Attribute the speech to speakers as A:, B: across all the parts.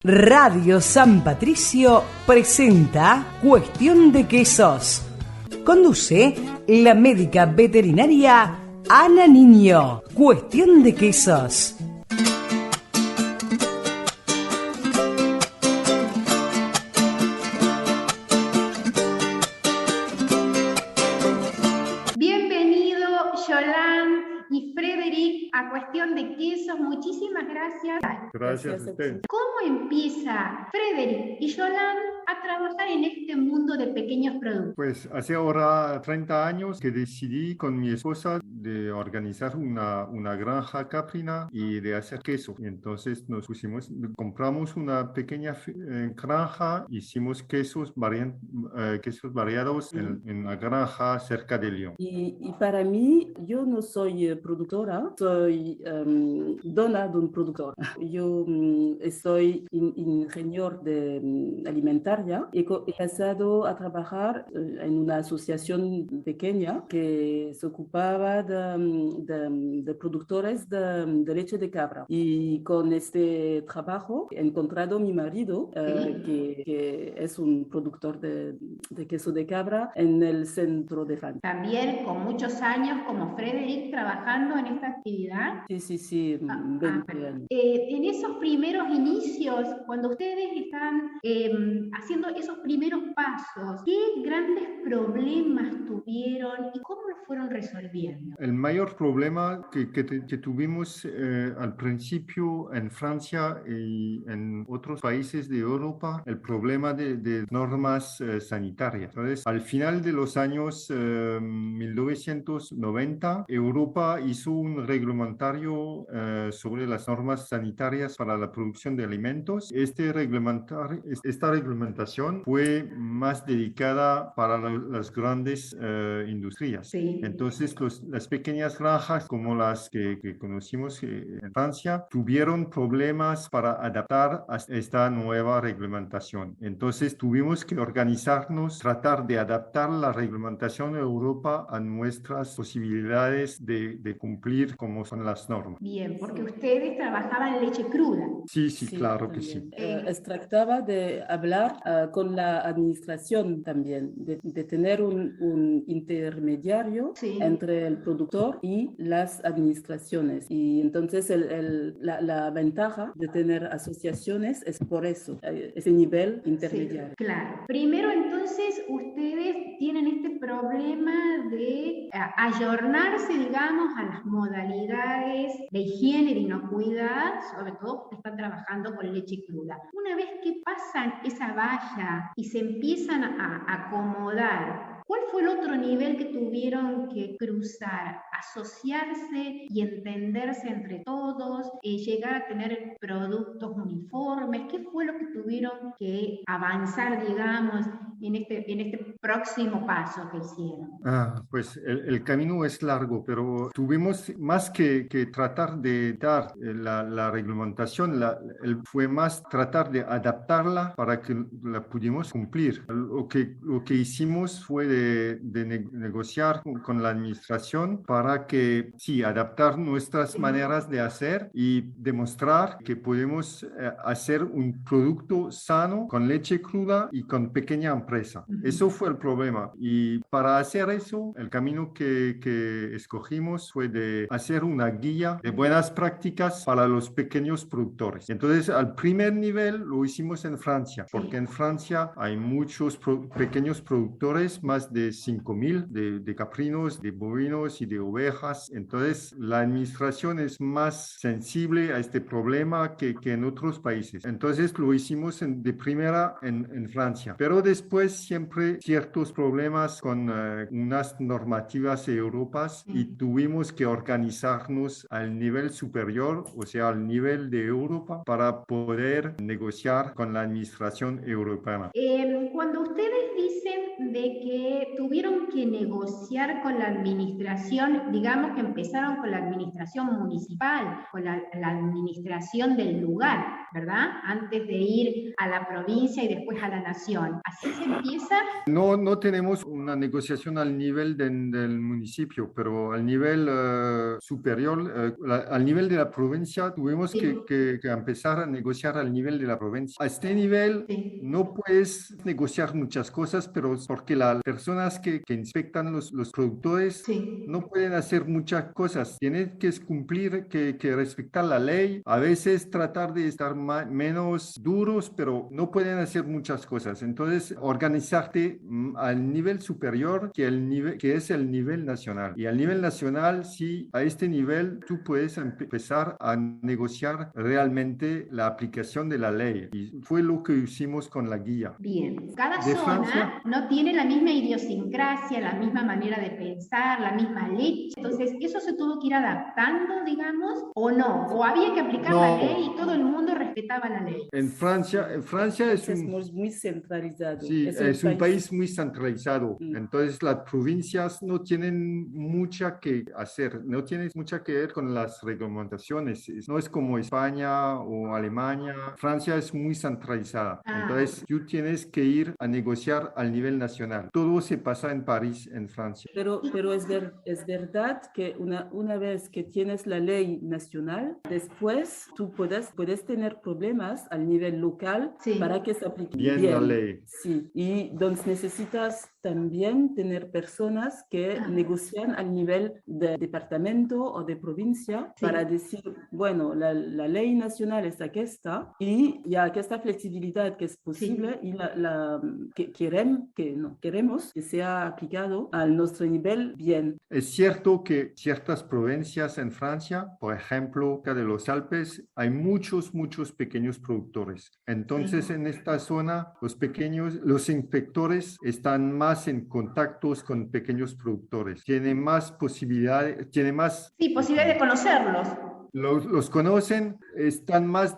A: Radio San Patricio presenta Cuestión de Quesos. Conduce la médica veterinaria Ana Niño. Cuestión de Quesos.
B: Bienvenido, Yolán y Frederic, a Cuestión de Quesos. Muchísimas gracias.
C: Gracias a usted.
B: ¿Cómo empieza Frederic y Yolán a trabajar en este mundo de pequeños productos?
C: Pues hace ahora 30 años que decidí con mi esposa de organizar una granja caprina y de hacer queso. Y entonces compramos una pequeña granja, hicimos quesos variados en la granja cerca de Lyon.
D: Y para mí, yo no soy productora, soy dona de un productor. Yo soy ingeniero de alimentaria y he pasado a trabajar en una asociación pequeña que se ocupaba de productores de leche de cabra. Y con este trabajo he encontrado a mi marido, que es un productor de queso de cabra en el centro de Francia.
B: También con muchos años como Frederic trabajando en esta actividad.
D: Sí, 20 años.
B: En esos primeros inicios, cuando ustedes están haciendo esos primeros pasos, ¿qué grandes problemas tuvieron y cómo los fueron resolviendo?
C: El mayor problema que tuvimos al principio en Francia y en otros países de Europa, el problema de normas sanitarias. Entonces, al final de los años 1990, Europa hizo un reglamentario sobre las normas sanitarias para la producción de alimentos. Esta reglamentación fue más dedicada para las grandes industrias.
B: Sí.
C: Entonces, las pequeñas granjas, como las que conocimos en Francia, tuvieron problemas para adaptar a esta nueva reglamentación. Entonces, tuvimos que organizarnos, tratar de adaptar la reglamentación de Europa a nuestras posibilidades de cumplir como son las normas.
B: Bien, porque ustedes trabajaban leche cruda.
C: Sí, claro
D: también.
C: que sí.
D: Trataba de hablar con la administración también, de tener un intermediario entre el productor y las administraciones. Y entonces la ventaja de tener asociaciones es por eso, ese nivel intermediario.
B: Sí, claro. Primero entonces ustedes tienen este problema de ayornarse, digamos, a las modalidades de higiene y de inocuidad, sobre todo porque están trabajando con leche cruda. Una vez que pasan esa valla y se empiezan a acomodar, ¿cuál fue el otro nivel que tuvieron que cruzar? Asociarse y entenderse entre todos, llegar a tener productos uniformes. ¿Qué fue lo que tuvieron que avanzar, digamos, en este próximo paso que hicieron?
C: Pues el camino es largo, pero tuvimos más que tratar de dar la reglamentación, fue más tratar de adaptarla para que la pudimos cumplir. Lo que hicimos fue de negociar con la administración para que, sí, adaptar nuestras maneras de hacer y demostrar que podemos hacer un producto sano con leche cruda y con pequeña empresa. Eso fue el problema. Y para hacer eso, el camino que escogimos fue de hacer una guía de buenas prácticas para los pequeños productores. Entonces, al primer nivel lo hicimos en Francia, porque en Francia hay muchos pequeños productores, más de 5.000 de caprinos, de bovinos y de ovejas. Entonces, la administración es más sensible a este problema que en otros países. Entonces, lo hicimos de primera en Francia. Pero después siempre ciertos problemas con unas normativas europeas y tuvimos que organizarnos al nivel superior, o sea, al nivel de Europa, para poder negociar con la administración europea.
B: Cuando ustedes dicen dicen de que tuvieron que negociar con la administración, digamos que empezaron con la administración municipal, con la administración del lugar, ¿verdad? Antes de ir a la provincia y después a la nación. ¿Así se empieza?
C: No tenemos una negociación al nivel del municipio, pero al nivel superior, al nivel de la provincia, tuvimos que empezar a negociar al nivel de la provincia. A este nivel no puedes negociar muchas cosas, pero porque las personas que inspectan los productores no pueden hacer muchas cosas. Tienen que cumplir, que respetar la ley, a veces tratar de estar menos duros, pero no pueden hacer muchas cosas. Entonces, organizarte al nivel superior, que es el nivel nacional. Y al nivel nacional, sí, a este nivel tú puedes empezar a negociar realmente la aplicación de la ley. Y fue lo que hicimos con la guía.
B: Bien, cada
C: De
B: zona
C: Francia,
B: no tiene la misma idiosincrasia, la misma manera de pensar, la misma ley. Entonces, ¿eso se tuvo que ir adaptando, digamos, o no? ¿O había que aplicar la ley y todo el mundo respetaba la ley?
C: En Francia
D: Es muy centralizado.
C: Sí, es un país muy centralizado. Entonces las provincias no tienen mucha que hacer, no tienen mucha que ver con las reglamentaciones. No es como España o Alemania. Francia es muy centralizada. Entonces tú tienes que ir a negociar al nivel nacional. Todo se pasa en París, en Francia.
D: Pero es verdad que una vez que tienes la ley nacional, después tú puedes tener problemas al nivel local para que se aplique
C: bien la ley.
D: Sí, y donde necesitas también tener personas que negocian al nivel de departamento o de provincia para decir, bueno, la ley nacional es aquesta y ya aquesta flexibilidad que es posible y que queremos que sea aplicado a nuestro nivel bien.
C: Es cierto que ciertas provincias en Francia, por ejemplo, cerca de los Alpes, hay muchos pequeños productores. Entonces, en esta zona, los inspectores están más en contactos con pequeños productores. Tienen más posibilidades,
B: posibilidades de conocerlos.
C: Los conocen, están más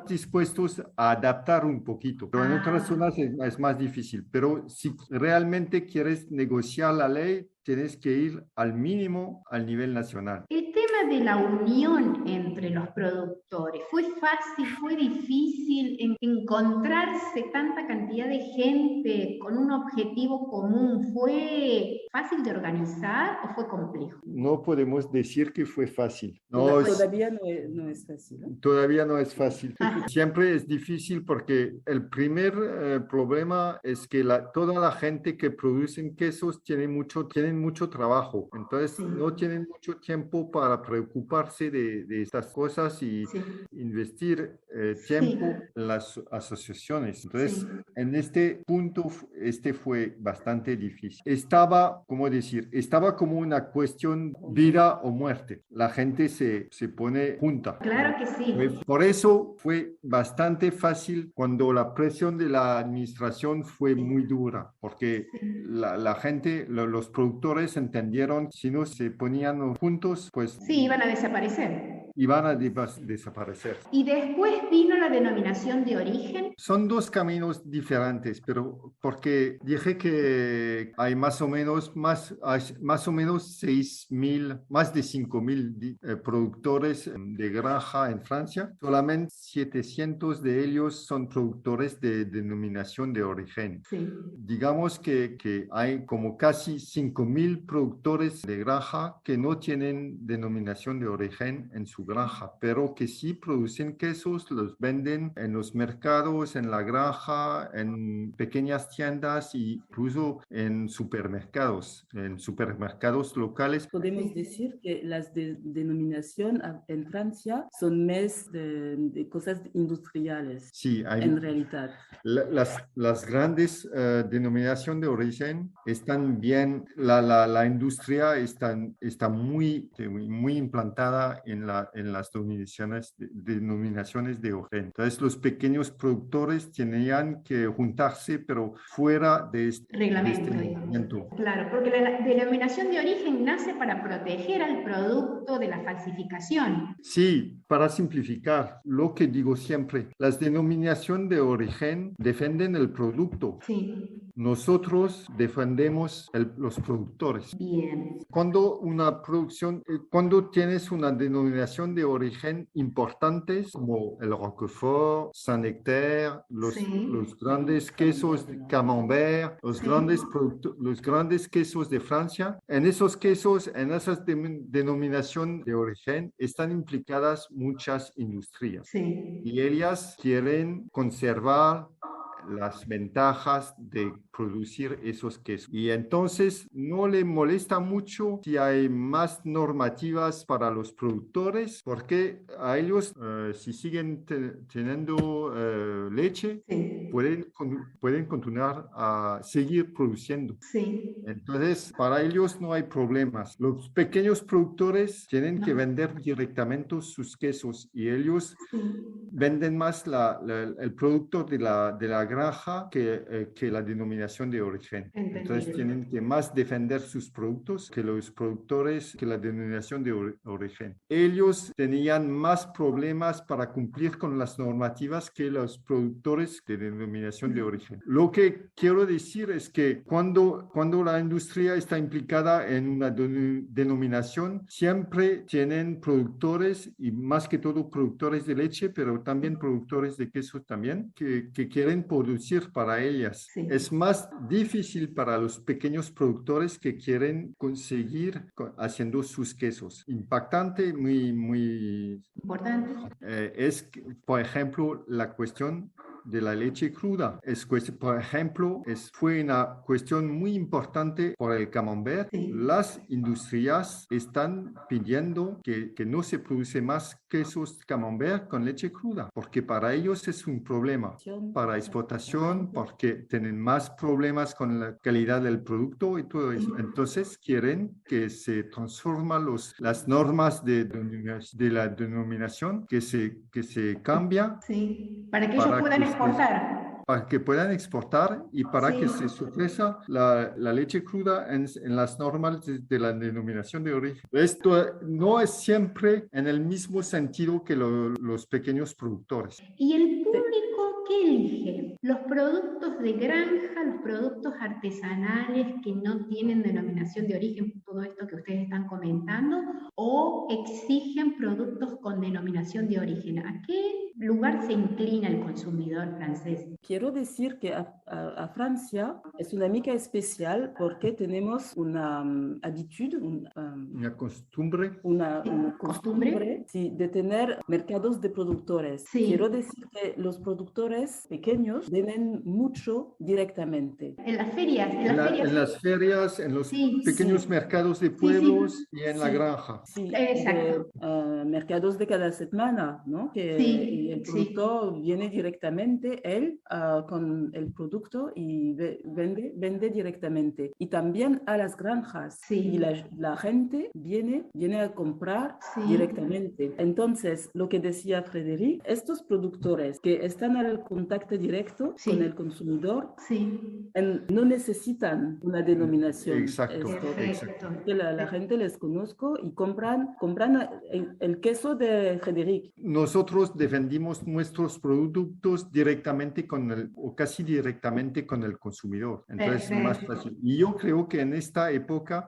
C: dispuestos a adaptar un poquito, pero en otras zonas es más difícil. Pero si realmente quieres negociar la ley, tienes que ir al mínimo al nivel nacional.
B: El tema de la unión entre los productores, ¿fue fácil, fue difícil encontrarse tanta cantidad de gente con un objetivo común? ¿Fue fácil de organizar o fue complejo?
C: No podemos decir que fue fácil.
D: Todavía no es fácil.
C: Todavía no es fácil. Siempre es difícil porque el primer problema es que toda la gente que producen quesos tienen mucho trabajo. Entonces no tienen mucho tiempo para preocuparse de estas cosas y investir tiempo en las asociaciones. Entonces, en este punto, fue bastante difícil. Estaba como una cuestión vida o muerte. La gente se pone junta.
B: Claro que sí.
C: Por eso fue bastante fácil cuando la presión de la administración fue muy dura, porque la gente, los productores entendieron si no se ponían juntos, pues
B: iban a desaparecer.
C: Iban a desaparecer.
B: ¿Y después vino la denominación de origen?
C: Son dos caminos diferentes, pero porque dije que hay más o menos 6.000, más de 5.000 productores de granja en Francia. Solamente 700 de ellos son productores de denominación de origen. Digamos que hay como casi 5.000 productores de granja que no tienen denominación de origen en su granja, pero que sí producen quesos, los venden en los mercados, en la granja, en pequeñas tiendas e incluso en supermercados locales.
D: Podemos decir que las denominaciones en Francia son más de cosas industriales.
C: Sí,
D: en realidad.
C: Las grandes denominaciones de origen están bien, la industria está muy implantada en en las denominaciones de origen. Entonces, los pequeños productores tenían que juntarse, pero fuera de este
B: reglamento,
C: movimiento.
B: Claro, porque la denominación de origen nace para proteger al producto de la falsificación.
C: Sí, para simplificar, lo que digo siempre, las denominaciones de origen defienden el producto.
B: Sí.
C: Nosotros defendemos los productores.
B: Bien.
C: Cuando cuando tienes una denominación de origen importante, como el Roquefort, Saint-Nectaire, los grandes quesos de Camembert, los grandes quesos de Francia, en esos quesos, en esas denominaciones de origen, están implicadas muchas industrias.
B: Sí.
C: Y ellas quieren conservar las ventajas de producir esos quesos. Y entonces no le molesta mucho si hay más normativas para los productores, porque a ellos, si siguen teniendo leche,
B: Sí.
C: pueden continuar a seguir produciendo.
B: Sí.
C: Entonces, para ellos no hay problemas. Los pequeños productores tienen que vender directamente sus quesos y ellos venden más el producto de la granja que la denominación de origen. Entonces, tienen que más defender sus productos que los productores que la denominación de origen. Ellos tenían más problemas para cumplir con las normativas que los productores de denominación de origen. Lo que quiero decir es que cuando la industria está implicada en una denominación, siempre tienen productores y más que todo productores de leche, pero también productores de queso también, que quieren producir para ellas.
B: Sí.
C: Es más difícil para los pequeños productores que quieren conseguir haciendo sus quesos. Impactante, muy
B: importante.
C: Es, por ejemplo, la cuestión de la leche cruda. Por ejemplo, fue una cuestión muy importante por el camembert.
B: Sí.
C: Las industrias están pidiendo que no se produce más quesos camembert con leche cruda, porque para ellos es un problema para exportación, porque tienen más problemas con la calidad del producto y todo eso. Entonces quieren que se transformen las normas de la denominación, que se cambia.
B: Sí, para que ellos puedan exportar.
C: Para que puedan exportar y para que se supresa la leche cruda en las normas de la denominación de origen. Esto no es siempre en el mismo sentido que los pequeños productores.
B: ¿Y el público qué elige? ¿Los productos de granja, los productos artesanales que no tienen denominación de origen, todo esto que ustedes están comentando, o exigen productos con denominación de origen? ¿A qué lugar se inclina el consumidor francés?
D: Quiero decir que a Francia es una mica especial porque tenemos una
C: una costumbre.
D: Una costumbre sí, de tener mercados de productores.
B: Sí.
D: Quiero decir que los productores pequeños venden mucho directamente.
B: En las ferias.
C: En las ferias, en los pequeños mercados de pueblos y en la granja.
D: Sí,
B: exacto.
D: Mercados de cada semana, ¿no? Que el productor viene directamente, él con el producto y vende directamente. Y también a las granjas. Y la gente viene a comprar directamente. Entonces, lo que decía Frédéric, estos productores que están al contacto directo con el consumidor no necesitan una denominación.
C: Exacto.
D: Que la gente les conozco y compran el queso de Frédéric.
C: Nosotros defendimos nuestros productos directamente o casi directamente con el consumidor. Entonces es más fácil. Y yo creo que en esta época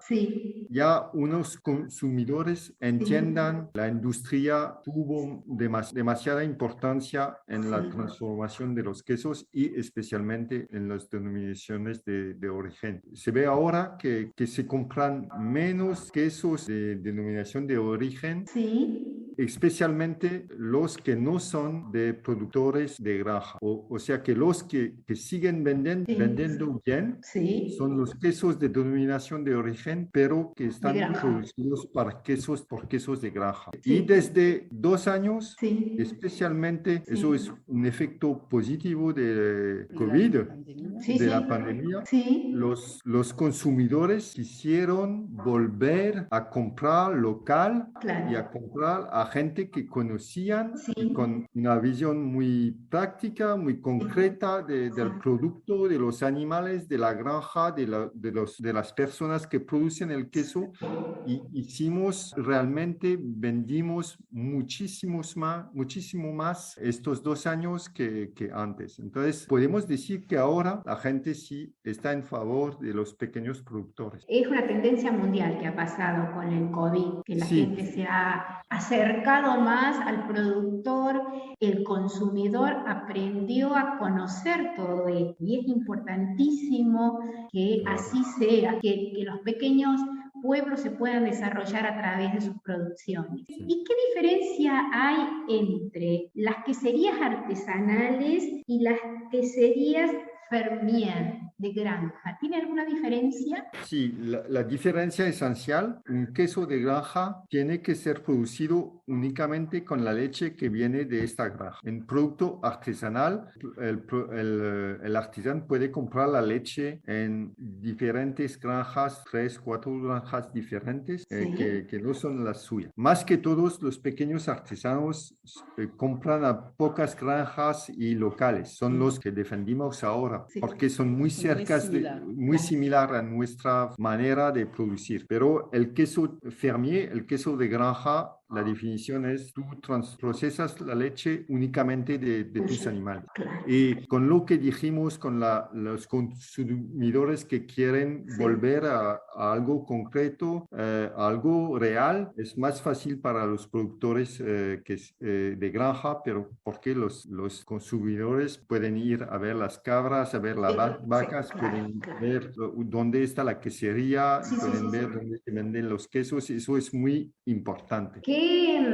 C: ya unos consumidores entiendan la industria tuvo demasiada importancia en la transformación de los quesos y especialmente en las denominaciones de origen. Se ve ahora que se compran menos quesos de denominación de origen. Especialmente los que no son de productores de granja. O sea que los que siguen vendiendo bien son los quesos de denominación de origen, pero que están
B: granja.
C: producidos para quesos, por quesos de granja.
B: Sí.
C: Y desde 2 años,
B: Sí.
C: especialmente,
B: Sí.
C: eso es un efecto positivo de
D: La
C: COVID,
D: pandemia.
B: Sí,
C: de
B: sí.
C: la pandemia.
B: Sí.
C: Los consumidores quisieron volver a comprar local y
B: Claro.
C: a comprar a gente que conocían
B: Sí.
C: y con una visión muy práctica, muy concreta del producto, de los animales, de la granja, de las personas que producen el queso. Y realmente vendimos muchísimo más estos 2 años que antes. Entonces, podemos decir que ahora la gente sí está en favor de los pequeños productores.
B: Es una tendencia mundial que ha pasado con el COVID, que la
C: Sí.
B: gente se ha acercado más al productor, el consumidor aprendió a conocer todo esto y es importantísimo que así sea, que los pequeños pueblos se puedan desarrollar a través de sus producciones.
C: Sí.
B: ¿Y qué diferencia hay entre las queserías artesanales y las queserías fermier de granja? ¿Tiene alguna diferencia?
C: Sí, la diferencia esencial, un queso de granja tiene que ser producido únicamente con la leche que viene de esta granja. En producto artesanal, el artesano puede comprar la leche en diferentes granjas, 3, 4 granjas diferentes
B: Sí.
C: que no son las suyas. Más que todos, los pequeños artesanos compran a pocas granjas y locales. Son los que defendimos ahora,
B: Sí.
C: porque son muy cerca, muy similar a nuestra manera de producir. Pero el queso fermier, el queso de granja, la definición es tú procesas la leche únicamente de tus animales.
B: Claro.
C: Y con lo que dijimos, con los consumidores que quieren volver a algo concreto, a algo real, es más fácil para los productores de granja, pero porque los consumidores pueden ir a ver las cabras, a ver las vacas, pueden ver dónde está la quesería, pueden ver dónde se venden los quesos. Eso es muy importante.
B: Qué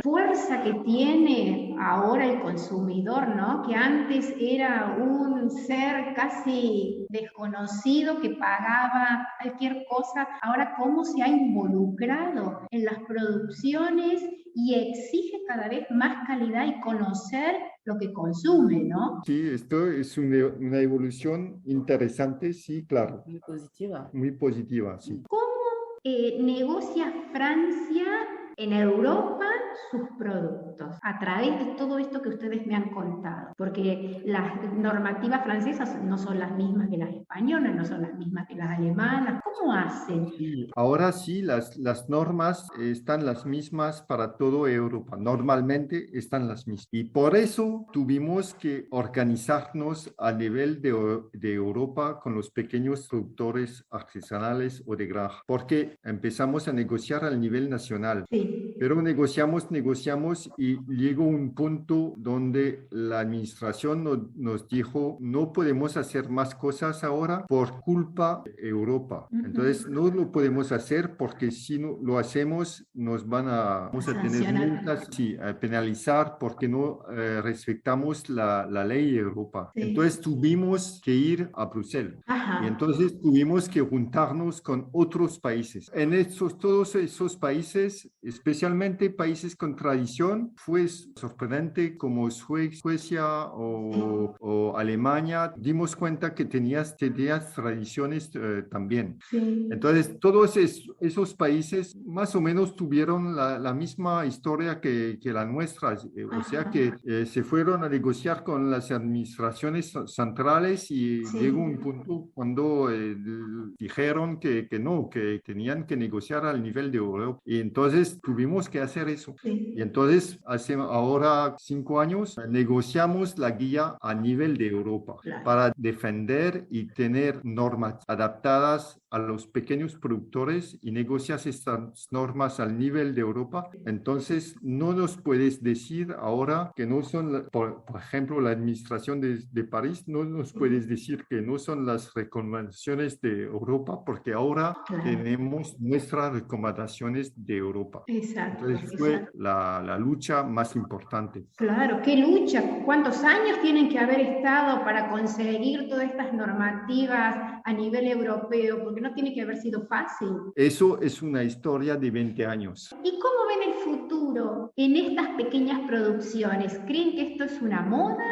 B: fuerza que tiene ahora el consumidor, ¿no? Que antes era un ser casi desconocido que pagaba cualquier cosa. Ahora cómo se ha involucrado en las producciones y exige cada vez más calidad y conocer lo que consume, ¿no?
C: Sí, esto es una evolución interesante, sí, claro.
D: Muy positiva.
C: Muy positiva, sí.
B: ¿Cómo negocia Francia en Europa sus productos a través de todo esto que ustedes me han contado? Porque las normativas francesas no son las mismas que las españolas, no son las mismas que las alemanas. ¿Cómo hacen?
C: Sí, ahora sí, las normas están las mismas para toda Europa. Normalmente están las mismas. Y por eso tuvimos que organizarnos a nivel de Europa con los pequeños productores artesanales o de granja, porque empezamos a negociar al nivel nacional.
B: Sí.
C: Pero negociamos y llegó un punto donde la administración nos dijo, no podemos hacer más cosas ahora por culpa de Europa. Entonces, no lo podemos hacer porque si no lo hacemos, vamos a tener multas, sí, a penalizar porque no respetamos la ley de Europa.
B: Sí.
C: Entonces, tuvimos que ir a Bruselas.
B: Ajá.
C: Y entonces tuvimos que juntarnos con otros países. En todos esos países, especialmente países con tradición, fue sorprendente como Suecia o Alemania, dimos cuenta que tenías tradiciones también.
B: Sí.
C: Entonces, todos esos países más o menos tuvieron la misma historia que la nuestra, o sea que se fueron a negociar con las administraciones centrales y llegó un punto cuando dijeron que no, que tenían que negociar al nivel de Europa. Y entonces tuvimos que hacer eso.
B: Sí.
C: Y entonces, ahora 5 años, negociamos la guía a nivel de Europa para defender y tener normas adaptadas a los pequeños productores y negocias estas normas al nivel de Europa. Entonces, no nos puedes decir ahora que no son, por ejemplo, la administración de París, no nos puedes decir que no son las recomendaciones de Europa, porque ahora tenemos nuestras recomendaciones de Europa.
B: Exacto.
C: Entonces, fue la lucha más importante.
B: Claro, qué lucha, cuántos años tienen que haber estado llevado para conseguir todas estas normativas a nivel europeo? Porque no tiene que haber sido fácil.
C: Eso es una historia de 20 años.
B: ¿Y cómo ven el futuro en estas pequeñas producciones? ¿Creen que esto es una moda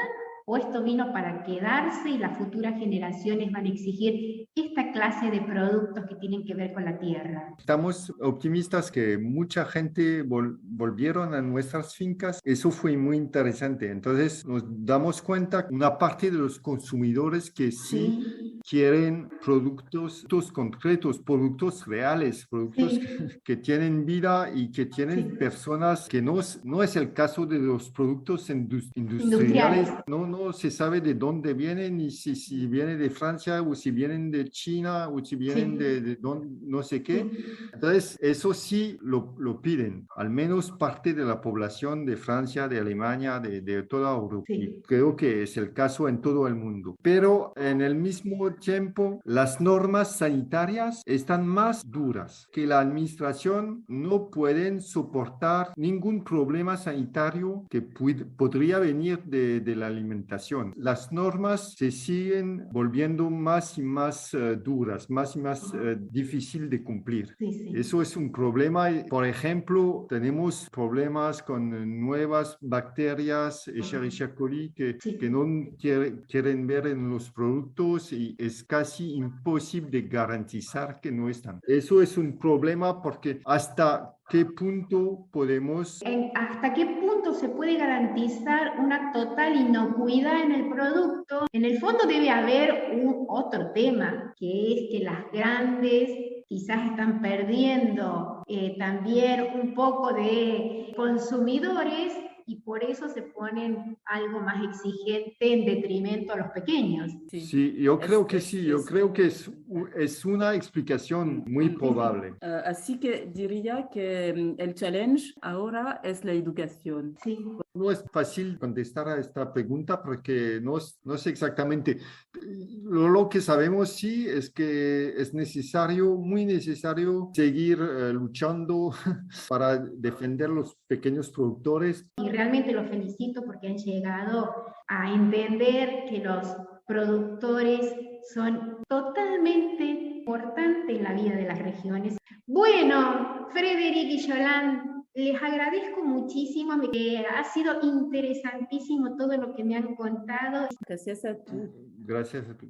B: o esto vino para quedarse y las futuras generaciones van a exigir esta clase de productos que tienen que ver con la tierra?
C: Estamos optimistas que mucha gente volvieron a nuestras fincas. Eso fue muy interesante. Entonces nos damos cuenta que una parte de los consumidores que sí quieren productos concretos, productos reales, productos que tienen vida y que tienen personas, que no es el caso de los productos industriales. No se sabe de dónde vienen, ni si viene de Francia o si vienen de China o si vienen de no sé qué. Entonces, eso sí lo piden, al menos parte de la población de Francia, de Alemania, de toda Europa. Y creo que es el caso en todo el mundo. Pero en el mismo tiempo, las normas sanitarias están más duras, que la administración no pueden soportar ningún problema sanitario que podría venir de la alimentación. Las normas se siguen volviendo más y más duras, más y más difícil de cumplir. Eso es un problema. Por ejemplo, tenemos problemas con nuevas bacterias, Escherichia coli, que no quieren ver en los productos y es casi imposible de garantizar que no están. Eso es un problema porque ¿hasta qué punto podemos?
B: ¿Hasta qué punto se puede garantizar una total inocuidad en el producto? En el fondo debe haber otro tema, que es que las grandes quizás están perdiendo también un poco de consumidores y por eso se ponen algo más exigente en detrimento a los pequeños.
C: Sí, yo creo que sí, yo creo que es una explicación muy probable.
D: Así que diría que el challenge ahora es la educación.
C: No es fácil contestar a esta pregunta porque no sé exactamente. Lo que sabemos sí es que es necesario, muy necesario, seguir luchando para defender los pequeños productores.
B: Y realmente los felicito porque han llegado a entender que los productores son totalmente importantes en la vida de las regiones. Bueno, Frederic y Yolanda, les agradezco muchísimo, ha sido interesantísimo todo lo que me han contado.
D: Gracias a ti.
C: Gracias a ti.